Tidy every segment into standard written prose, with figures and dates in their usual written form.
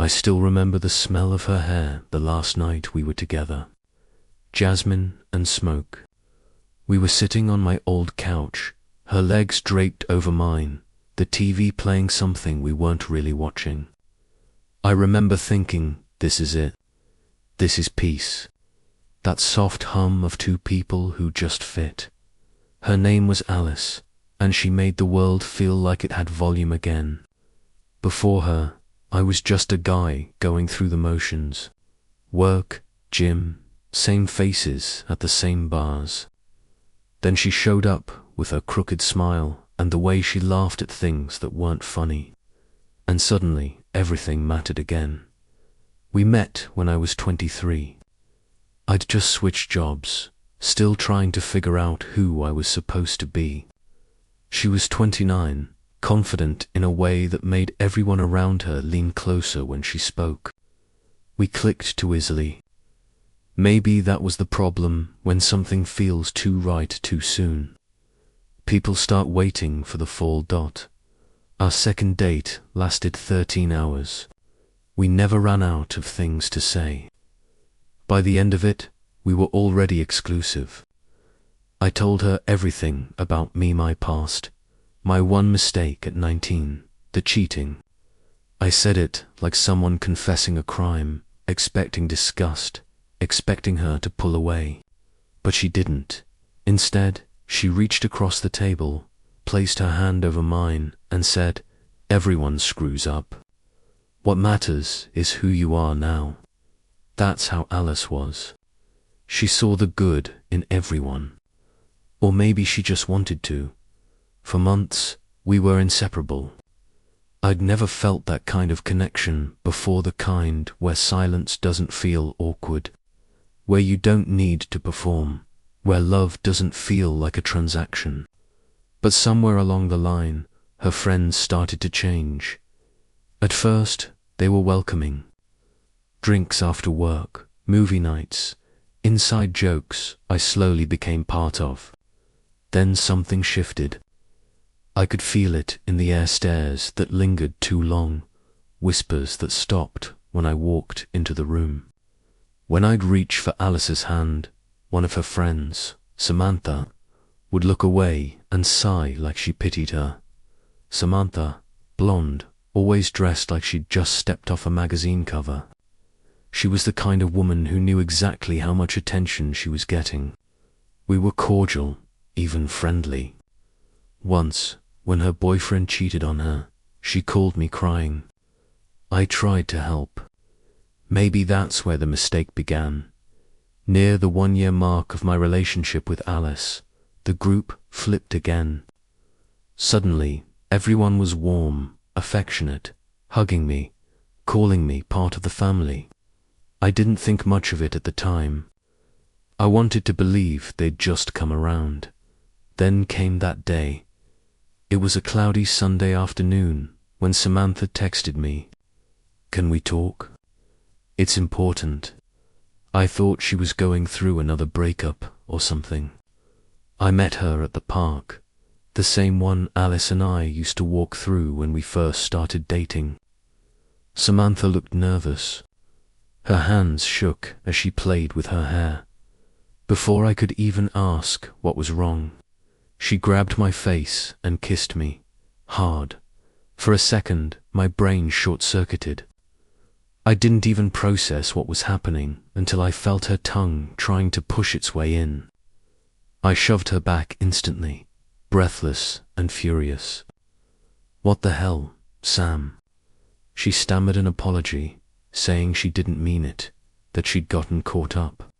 I still remember the smell of her hair the last night we were together. Jasmine and smoke. We were sitting on my old couch, her legs draped over mine, the TV playing something we weren't really watching. I remember thinking, this is it. This is peace. That soft hum of two people who just fit. Her name was Alice, and she made the world feel like it had volume again. Before her, I was just a guy going through the motions. Work, gym, same faces at the same bars. Then she showed up with her crooked smile and the way she laughed at things that weren't funny. And suddenly, everything mattered again. We met when I was 23. I'd just switched jobs, still trying to figure out who I was supposed to be. She was 29, confident in a way that made everyone around her lean closer when she spoke. We clicked too easily. Maybe that was the problem when something feels too right too soon. People start waiting for the full dot. Our second date lasted 13 hours. We never ran out of things to say. By the end of it, we were already exclusive. I told her everything about me, my past, my one mistake at 19, the cheating. I said it like someone confessing a crime, expecting disgust, expecting her to pull away. But she didn't. Instead, she reached across the table, placed her hand over mine, and said, "Everyone screws up. What matters is who you are now." That's how Alice was. She saw the good in everyone. Or maybe she just wanted to. For months, we were inseparable. I'd never felt that kind of connection before, the kind where silence doesn't feel awkward, where you don't need to perform, where love doesn't feel like a transaction. But somewhere along the line, her friends started to change. At first, they were welcoming. Drinks after work, movie nights, inside jokes I slowly became part of. Then something shifted. I could feel it in the air stares that lingered too long, whispers that stopped when I walked into the room. When I'd reach for Alice's hand, one of her friends, Samantha, would look away and sigh like she pitied her. Samantha, blonde, always dressed like she'd just stepped off a magazine cover. She was the kind of woman who knew exactly how much attention she was getting. We were cordial, even friendly. Once, when her boyfriend cheated on her, she called me crying. I tried to help. Maybe that's where the mistake began. Near the 1-year mark of my relationship with Alice, the group flipped again. Suddenly, everyone was warm, affectionate, hugging me, calling me part of the family. I didn't think much of it at the time. I wanted to believe they'd just come around. Then came that day. It was a cloudy Sunday afternoon when Samantha texted me, "Can we talk? It's important." I thought she was going through another breakup or something. I met her at the park, the same one Alice and I used to walk through when we first started dating. Samantha looked nervous. Her hands shook as she played with her hair. Before I could even ask what was wrong, she grabbed my face and kissed me, hard. For a second, my brain short-circuited. I didn't even process what was happening until I felt her tongue trying to push its way in. I shoved her back instantly, breathless and furious. "What the hell, Sam?" She stammered an apology, saying she didn't mean it, that she'd gotten caught up.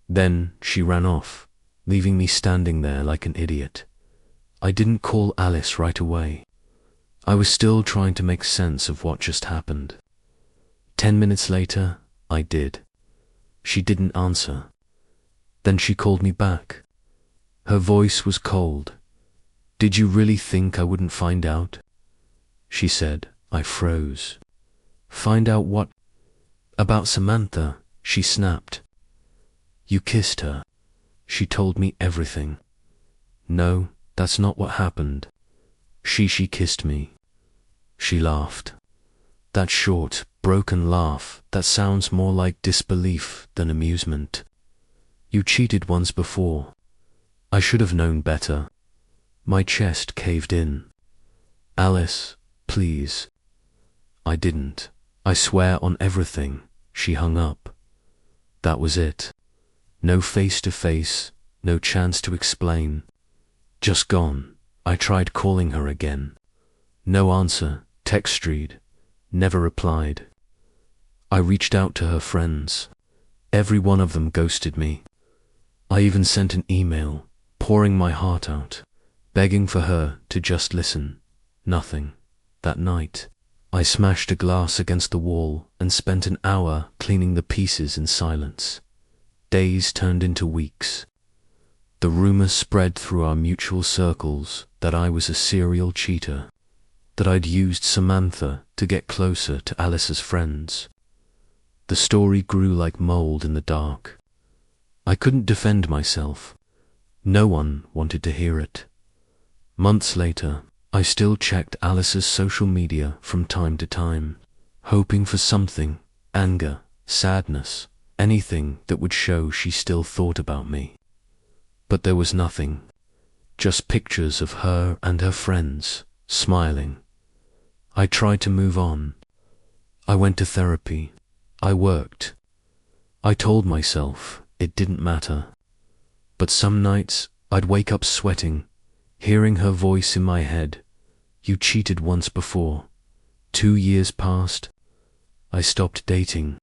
Then she ran off, leaving me standing there like an idiot. I didn't call Alice right away. I was still trying to make sense of what just happened. 10 minutes later, I did. She didn't answer. Then she called me back. Her voice was cold. "Did you really think I wouldn't find out?" she said. I froze. "Find out what?" "About Samantha," she snapped. "You kissed her. She told me everything." "No, that's not what happened. She kissed me." She laughed. That short, broken laugh that sounds more like disbelief than amusement. You cheated once before. I should have known better. My chest caved in. Alice, please. I didn't. I swear on everything. She hung up. That was it. No face-to-face, no chance to explain. Just gone. I tried calling her again. No answer. Text read. Never replied. I reached out to her friends. Every one of them ghosted me. I even sent an email, pouring my heart out, begging for her to just listen. Nothing. That night, I smashed a glass against the wall and spent an hour cleaning the pieces in silence. Days turned into weeks. The rumor spread through our mutual circles that I was a serial cheater, that I'd used Samantha to get closer to Alice's friends. The story grew like mold in the dark. I couldn't defend myself. No one wanted to hear it. Months later, I still checked Alice's social media from time to time, hoping for something, anger, sadness, anything that would show she still thought about me. But there was nothing, just pictures of her and her friends, smiling. I tried to move on. I went to therapy. I worked. I told myself it didn't matter. But some nights I'd wake up sweating, hearing her voice in my head. You cheated once before. 2 years passed. I stopped dating.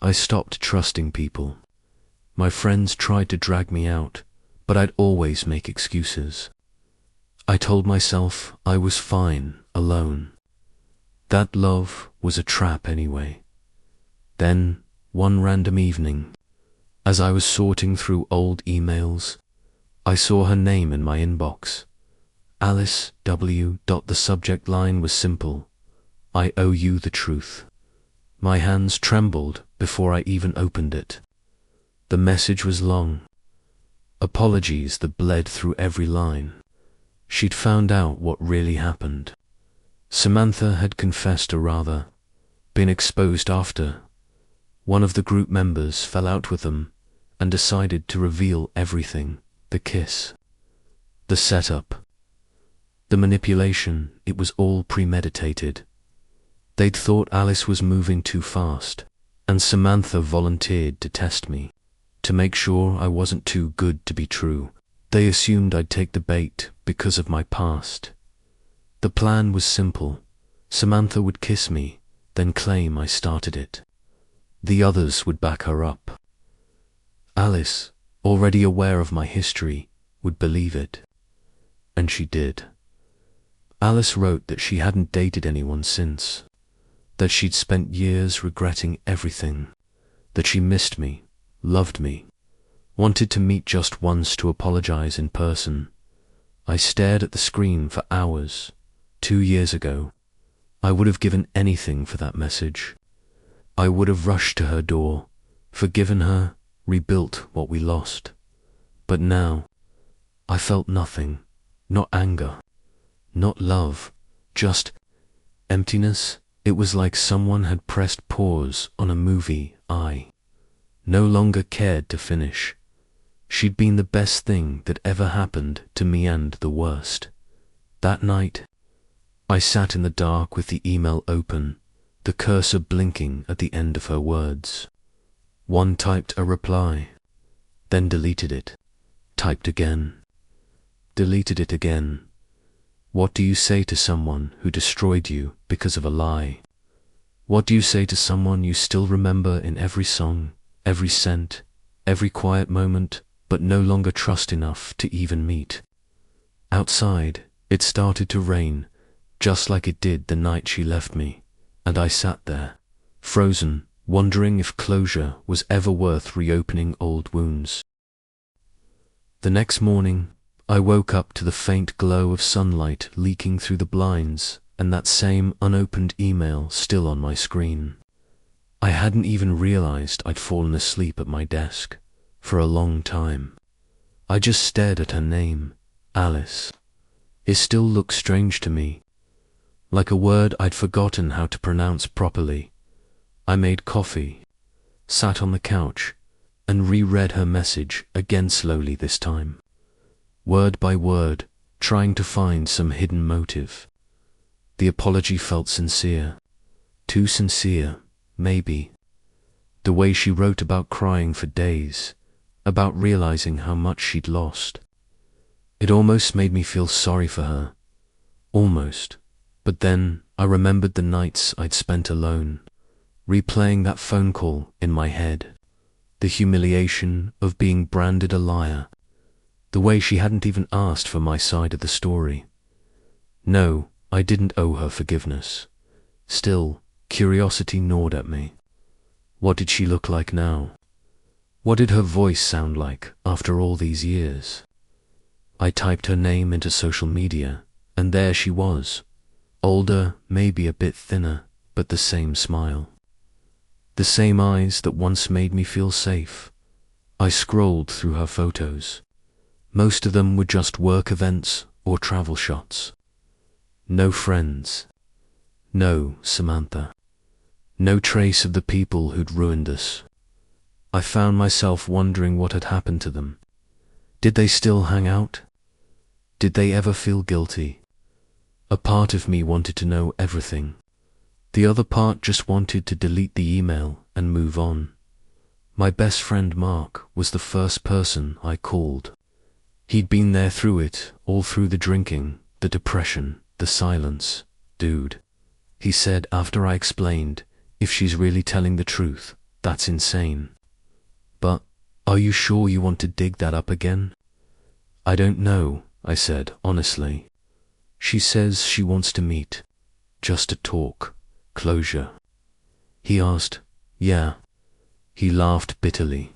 I stopped trusting people. My friends tried to drag me out, but I'd always make excuses. I told myself I was fine, alone. That love was a trap anyway. Then, one random evening, as I was sorting through old emails, I saw her name in my inbox. Alice W. The subject line was simple. I owe you the truth. My hands trembled before I even opened it. The message was long. Apologies that bled through every line. She'd found out what really happened. Samantha had confessed, or rather, been exposed after. One of the group members fell out with them and decided to reveal everything. The kiss, the setup, the manipulation. It was all premeditated. They'd thought Alice was moving too fast, and Samantha volunteered to test me, to make sure I wasn't too good to be true. They assumed I'd take the bait because of my past. The plan was simple. Samantha would kiss me, then claim I started it. The others would back her up. Alice, already aware of my history, would believe it. And she did. Alice wrote that she hadn't dated anyone since, that she'd spent years regretting everything, that she missed me, loved me, wanted to meet just once to apologize in person. I stared at the screen for hours. 2 years ago, I would have given anything for that message. I would have rushed to her door, forgiven her, rebuilt what we lost. But now, I felt nothing, not anger, not love, just emptiness. It was like someone had pressed pause on a movie I no longer cared to finish. She'd been the best thing that ever happened to me and the worst. That night, I sat in the dark with the email open, the cursor blinking at the end of her words. One typed a reply, then deleted it, typed again, deleted it again. What do you say to someone who destroyed you because of a lie? What do you say to someone you still remember in every song, every scent, every quiet moment, but no longer trust enough to even meet? Outside, it started to rain, just like it did the night she left me, and I sat there, frozen, wondering if closure was ever worth reopening old wounds. The next morning, I woke up to the faint glow of sunlight leaking through the blinds and that same unopened email still on my screen. I hadn't even realized I'd fallen asleep at my desk for a long time. I just stared at her name, Alice. It still looked strange to me. like a word I'd forgotten how to pronounce properly. I made coffee, sat on the couch, and reread her message again slowly this time, word by word, trying to find some hidden motive. The apology felt sincere. Too sincere, maybe. The way she wrote about crying for days, about realizing how much she'd lost. It almost made me feel sorry for her. Almost. But then I remembered the nights I'd spent alone, replaying that phone call in my head. The humiliation of being branded a liar. The way she hadn't even asked for my side of the story. No, I didn't owe her forgiveness. Still, curiosity gnawed at me. What did she look like now? What did her voice sound like after all these years? I typed her name into social media, and there she was. Older, maybe a bit thinner, but the same smile. The same eyes that once made me feel safe. I scrolled through her photos. Most of them were just work events or travel shots. No friends. No Samantha. No trace of the people who'd ruined us. I found myself wondering what had happened to them. Did they still hang out? Did they ever feel guilty? A part of me wanted to know everything. The other part just wanted to delete the email and move on. My best friend Mark was the first person I called. He'd been there through it, all through the drinking, the depression, the silence. Dude, he said after I explained, if she's really telling the truth, that's insane. But, are you sure you want to dig that up again? I don't know, I said honestly. She says she wants to meet. Just to talk. Closure. He asked, yeah. He laughed bitterly.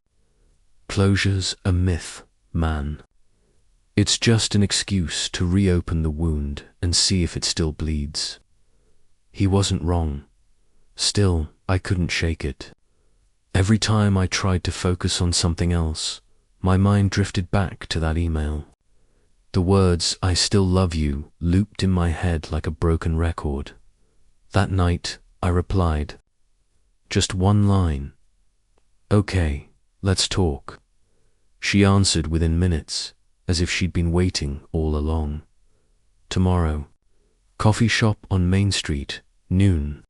Closure's a myth, man. It's just an excuse to reopen the wound and see if it still bleeds. He wasn't wrong. Still, I couldn't shake it. Every time I tried to focus on something else, my mind drifted back to that email. The words, "I still love you," looped in my head like a broken record. That night, I replied. Just one line. Okay, let's talk. She answered within minutes, as if she'd been waiting all along. Tomorrow. Coffee shop on Main Street, noon.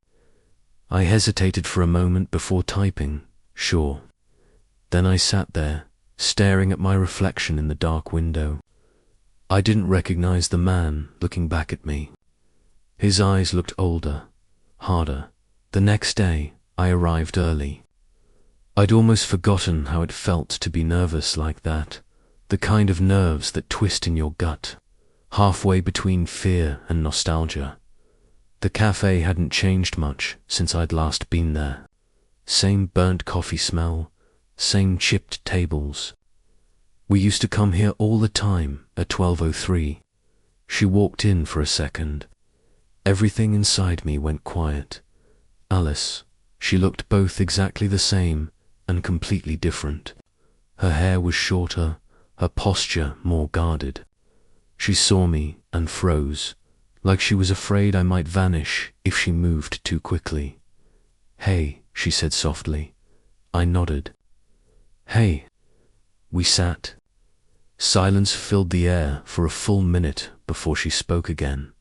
I hesitated for a moment before typing, sure. Then I sat there, staring at my reflection in the dark window. I didn't recognize the man looking back at me. His eyes looked older, harder. The next day, I arrived early. I'd almost forgotten how it felt to be nervous like that, the kind of nerves that twist in your gut, halfway between fear and nostalgia. The cafe hadn't changed much since I'd last been there. Same burnt coffee smell, same chipped tables. We used to come here all the time at 12:03. She walked in for a second. Everything inside me went quiet. Alice, she looked both exactly the same and completely different. Her hair was shorter, her posture more guarded. She saw me and froze, like she was afraid I might vanish if she moved too quickly. Hey, she said softly. I nodded. Hey. We sat. Silence filled the air for a full minute before she spoke again.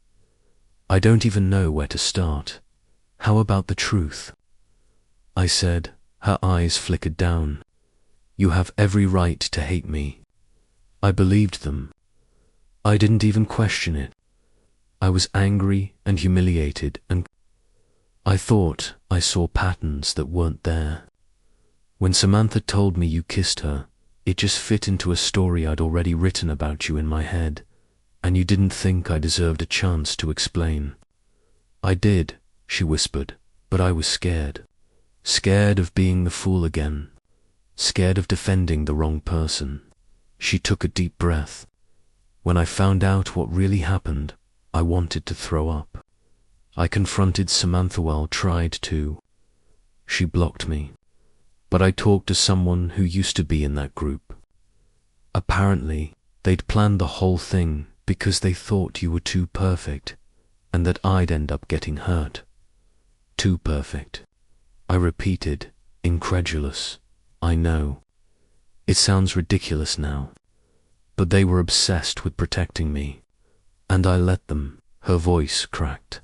I don't even know where to start. How about the truth? I said. Her eyes flickered down. You have every right to hate me. I believed them. I didn't even question it. I was angry and humiliated, and I thought I saw patterns that weren't there. When Samantha told me you kissed her, it just fit into a story I'd already written about you in my head, and you didn't think I deserved a chance to explain. I did, she whispered, but I was scared. Scared of being the fool again. Scared of defending the wrong person. She took a deep breath. When I found out what really happened, I wanted to throw up. I confronted Samantha while tried to. She blocked me. But I talked to someone who used to be in that group. Apparently, they'd planned the whole thing because they thought you were too perfect, and that I'd end up getting hurt. Too perfect. I repeated, incredulous. I know. It sounds ridiculous now. But they were obsessed with protecting me. And I let them. Her voice cracked.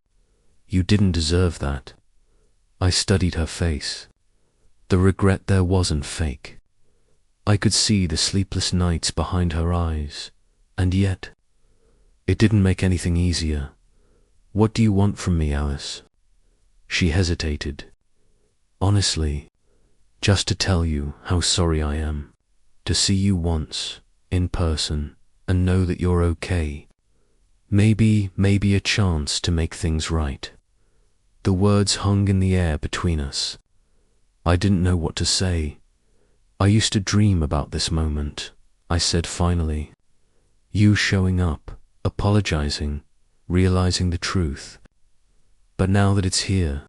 You didn't deserve that. I studied her face. The regret there wasn't fake. I could see the sleepless nights behind her eyes. And yet, it didn't make anything easier. What do you want from me, Alice? She hesitated. Honestly, just to tell you how sorry I am. To see you once, in person, and know that you're okay. Maybe a chance to make things right. The words hung in the air between us. I didn't know what to say. I used to dream about this moment, I said finally. You showing up, apologizing, realizing the truth. But now that it's here,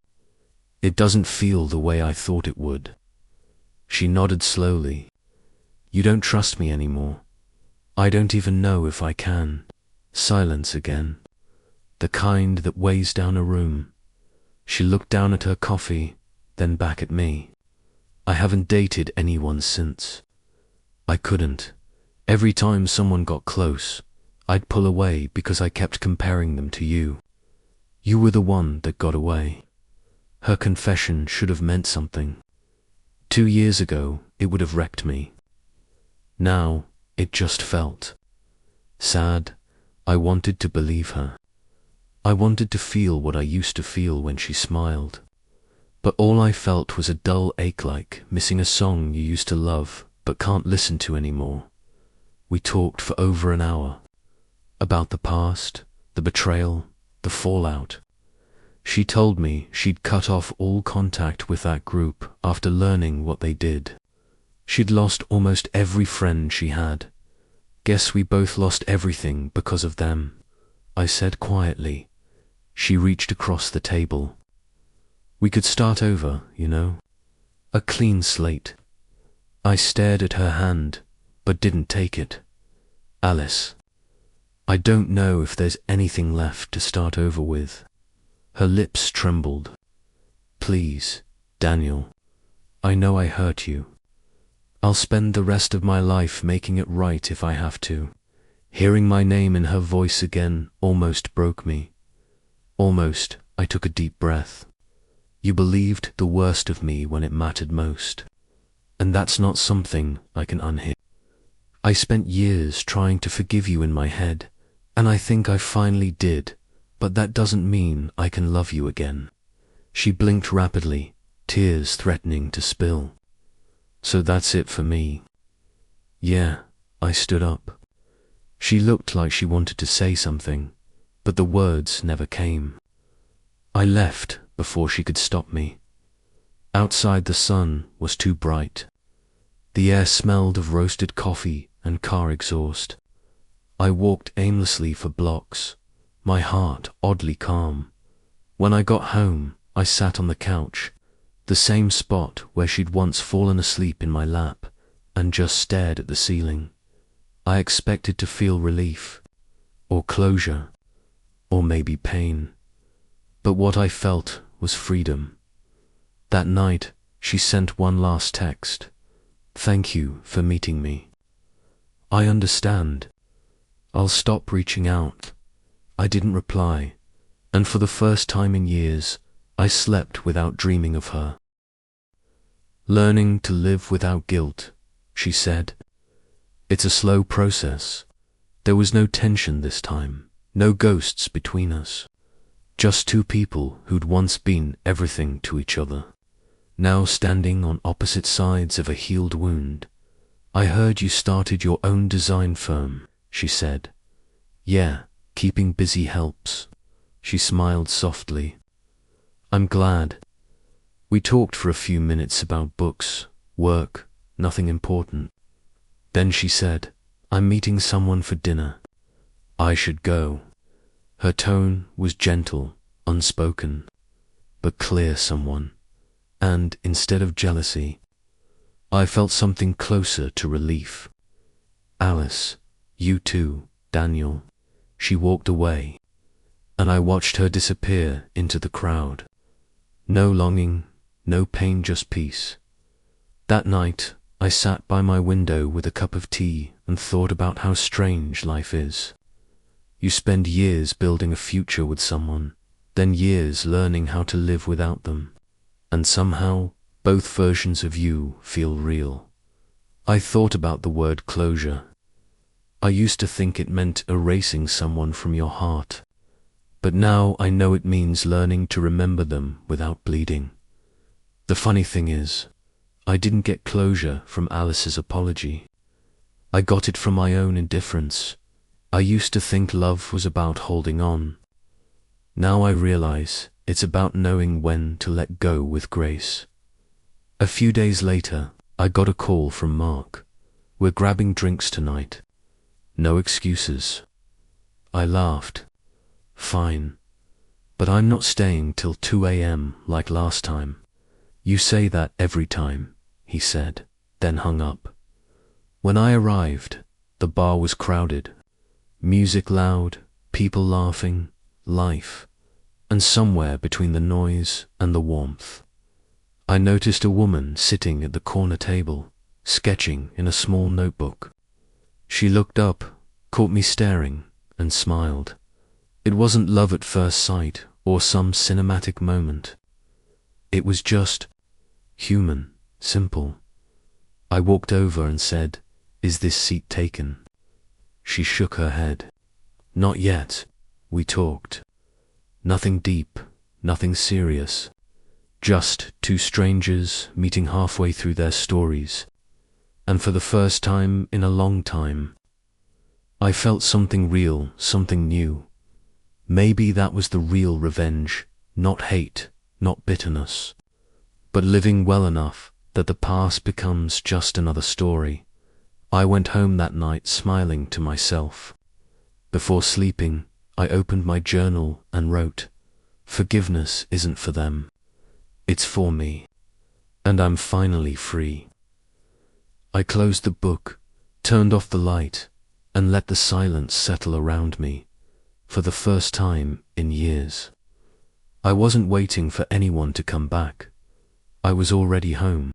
it doesn't feel the way I thought it would. She nodded slowly. You don't trust me anymore. I don't even know if I can. Silence again. The kind that weighs down a room. She looked down at her coffee, then back at me. I haven't dated anyone since. I couldn't. Every time someone got close, I'd pull away because I kept comparing them to you. You were the one that got away. Her confession should have meant something. 2 years ago, it would have wrecked me. Now, it just felt sad. I wanted to believe her. I wanted to feel what I used to feel when she smiled. But all I felt was a dull ache, like missing a song you used to love but can't listen to anymore. We talked for over an hour. About the past, the betrayal, the fallout. She told me she'd cut off all contact with that group after learning what they did. She'd lost almost every friend she had. Guess we both lost everything because of them, I said quietly. She reached across the table. We could start over, you know. A clean slate. I stared at her hand, but didn't take it. Alice, I don't know if there's anything left to start over with. Her lips trembled. Please, Daniel, I know I hurt you. I'll spend the rest of my life making it right if I have to. Hearing my name in her voice again almost broke me. Almost, I took a deep breath. You believed the worst of me when it mattered most. And that's not something I can unhear. I spent years trying to forgive you in my head, and I think I finally did, but that doesn't mean I can love you again. She blinked rapidly, tears threatening to spill. So that's it for me. Yeah, I stood up. She looked like she wanted to say something, but the words never came. I left before she could stop me. Outside the sun was too bright. The air smelled of roasted coffee and car exhaust. I walked aimlessly for blocks, my heart oddly calm. When I got home, I sat on the couch, the same spot where she'd once fallen asleep in my lap, and just stared at the ceiling. I expected to feel relief, or closure, or maybe pain. But what I felt was freedom. That night, she sent one last text. Thank you for meeting me. I understand. I'll stop reaching out. I didn't reply, and for the first time in years, I slept without dreaming of her. Learning to live without guilt, she said. It's a slow process. There was no tension this time, no ghosts between us. Just two people who'd once been everything to each other, now standing on opposite sides of a healed wound. I heard you started your own design firm, she said. Yeah, keeping busy helps. She smiled softly. I'm glad. We talked for a few minutes about books, work, nothing important. Then she said, I'm meeting someone for dinner. I should go. Her tone was gentle, unspoken, but clear someone. And instead of jealousy, I felt something closer to relief. Alice, you too, Daniel. She walked away. and I watched her disappear into the crowd. No longing, no pain, just peace. That night, I sat by my window with a cup of tea and thought about how strange life is. You spend years building a future with someone, then years learning how to live without them. And somehow, both versions of you feel real. I thought about the word closure. I used to think it meant erasing someone from your heart. But now I know it means learning to remember them without bleeding. The funny thing is, I didn't get closure from Alice's apology. I got it from my own indifference. I used to think love was about holding on. Now I realize it's about knowing when to let go with grace. A few days later, I got a call from Mark. We're grabbing drinks tonight. No excuses. I laughed. Fine. But I'm not staying till 2 a.m. like last time. You say that every time, he said, then hung up. When I arrived, the bar was crowded. Music loud, people laughing, life, and somewhere between the noise and the warmth, I noticed a woman sitting at the corner table, sketching in a small notebook. She looked up, caught me staring, and smiled. It wasn't love at first sight or some cinematic moment. It was just human, simple. I walked over and said, "Is this seat taken?" She shook her head. "Not yet." We talked. Nothing deep, nothing serious. Just two strangers meeting halfway through their stories. And for the first time in a long time, I felt something real, something new. Maybe that was the real revenge, not hate, not bitterness, but living well enough that the past becomes just another story. I went home that night smiling to myself. Before sleeping, I opened my journal and wrote, "Forgiveness isn't for them. It's for me. And I'm finally free." I closed the book, turned off the light, and let the silence settle around me. For the first time in years, I wasn't waiting for anyone to come back. I was already home.